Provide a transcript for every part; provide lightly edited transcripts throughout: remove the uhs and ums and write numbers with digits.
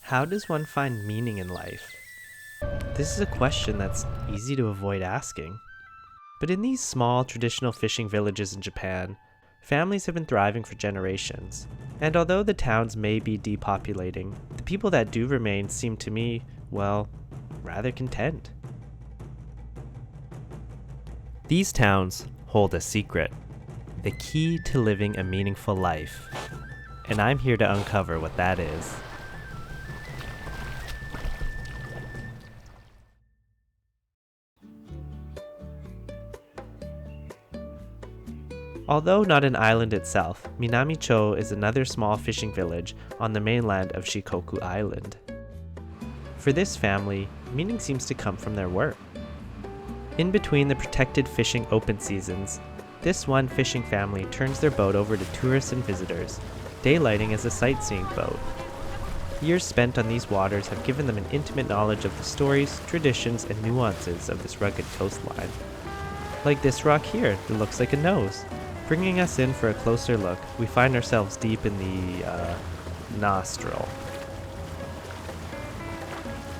How does one find meaning in life? This is a question that's easy to avoid asking. But in these small, traditional fishing villages in Japan, families have been thriving for generations. And although the towns may be depopulating, the people that do remain seem to me, well, rather content. These towns hold a secret, the key to living a meaningful life. And I'm here to uncover what that is. Although not an island itself, Minami is another small fishing village on the mainland of Shikoku Island. For this family, meaning seems to come from their work. In between the protected fishing open seasons, this one fishing family turns their boat over to tourists and visitors, daylighting as a sightseeing boat. Years spent on these waters have given them an intimate knowledge of the stories, traditions, and nuances of this rugged coastline. Like this rock here that looks like a nose. Bringing us in for a closer look, we find ourselves deep in the, nostril.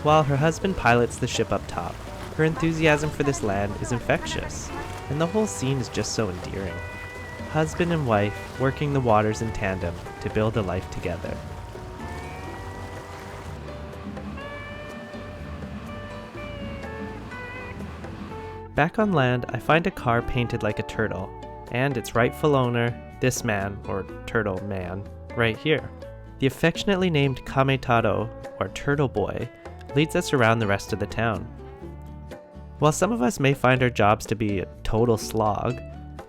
While her husband pilots the ship up top, her enthusiasm for this land is infectious, and the whole scene is just so endearing. Husband and wife working the waters in tandem to build a life together. Back on land, I find a car painted like a turtle, and its rightful owner, this man, or turtle man, right here. The affectionately named Kametaro, or Turtle Boy, leads us around the rest of the town. While some of us may find our jobs to be a total slog,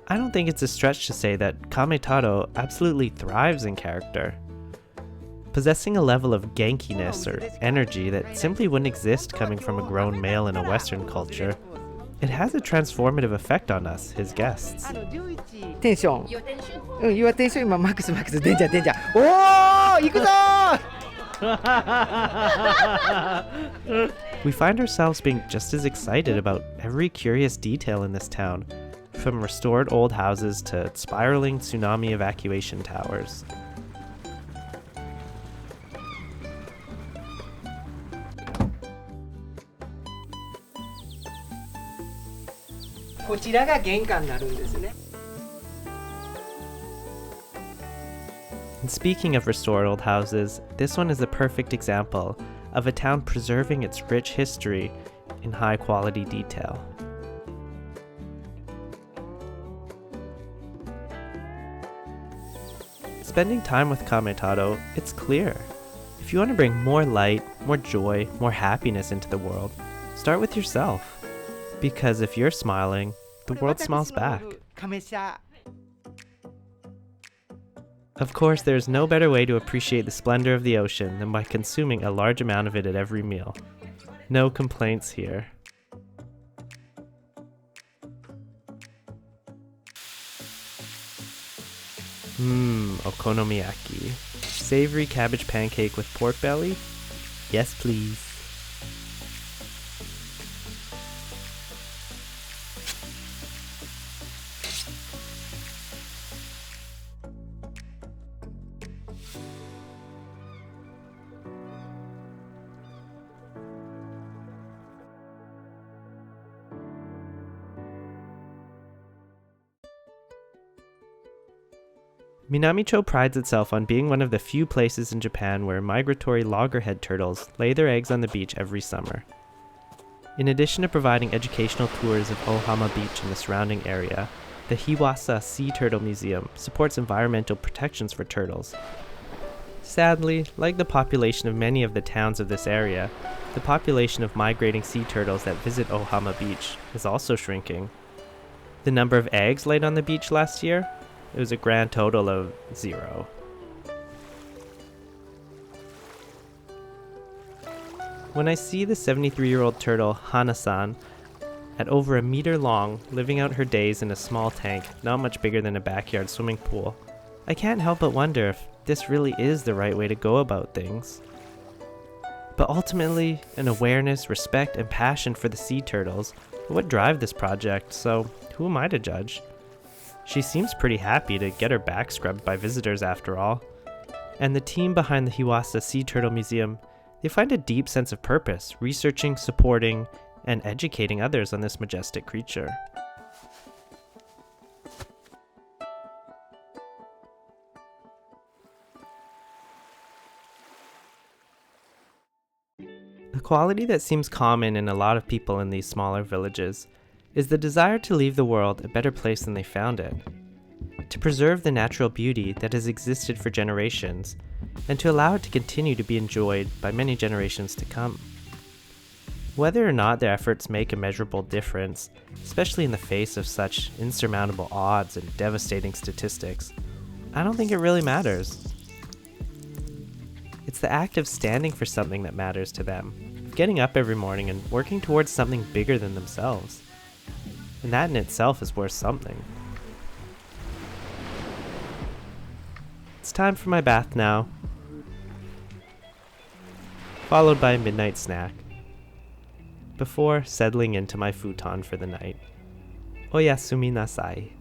I don't think it's a stretch to say that Kametaro absolutely thrives in character. Possessing a level of gankiness or energy that simply wouldn't exist coming from a grown male in a Western culture, it has a transformative effect on us, his guests. テンション。Your attention 今マックスデンジャーデンジャー。おー、行くぞー。We find ourselves being just as excited about every curious detail in this town, from restored old houses to spiraling tsunami evacuation towers. And speaking of restored old houses, this one is a perfect example of a town preserving its rich history in high quality detail. Spending time with Kametaro, it's clear. If you want to bring more light, more joy, more happiness into the world, start with yourself. Because if you're smiling, the world smiles back. Of course, there's no better way to appreciate the splendor of the ocean than by consuming a large amount of it at every meal. No complaints here. Okonomiyaki. Savory cabbage pancake with pork belly? Yes, please. Minami prides itself on being one of the few places in Japan where migratory loggerhead turtles lay their eggs on the beach every summer. In addition to providing educational tours of Ohama Beach and the surrounding area, the Hiwasa Sea Turtle Museum supports environmental protections for turtles. Sadly, like the population of many of the towns of this area, the population of migrating sea turtles that visit Ohama Beach is also shrinking. The number of eggs laid on the beach last year? It was a grand total of 0. When I see the 73-year-old turtle Hana-san, at over a meter long, living out her days in a small tank not much bigger than a backyard swimming pool, I can't help but wonder if this really is the right way to go about things. But ultimately, an awareness, respect, and passion for the sea turtles are what drive this project, so who am I to judge? She seems pretty happy to get her back scrubbed by visitors after all. And the team behind the Hiwasa Sea Turtle Museum, They find a deep sense of purpose, researching, supporting, and educating others on this majestic creature. A quality that seems common in a lot of people in these smaller villages is the desire to leave the world a better place than they found it, to preserve the natural beauty that has existed for generations, and to allow it to continue to be enjoyed by many generations to come. Whether or not their efforts make a measurable difference, especially in the face of such insurmountable odds and devastating statistics, I don't think it really matters. It's the act of standing for something that matters to them, of getting up every morning and working towards something bigger than themselves. And that in itself is worth something. It's time for my bath now, followed by a midnight snack, before settling into my futon for the night. Oyasumi nasai.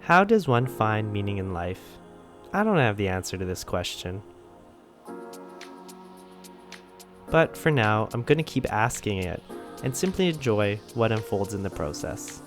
How does one find meaning in life? I don't have the answer to this question. But for now, I'm going to keep asking it and simply enjoy what unfolds in the process.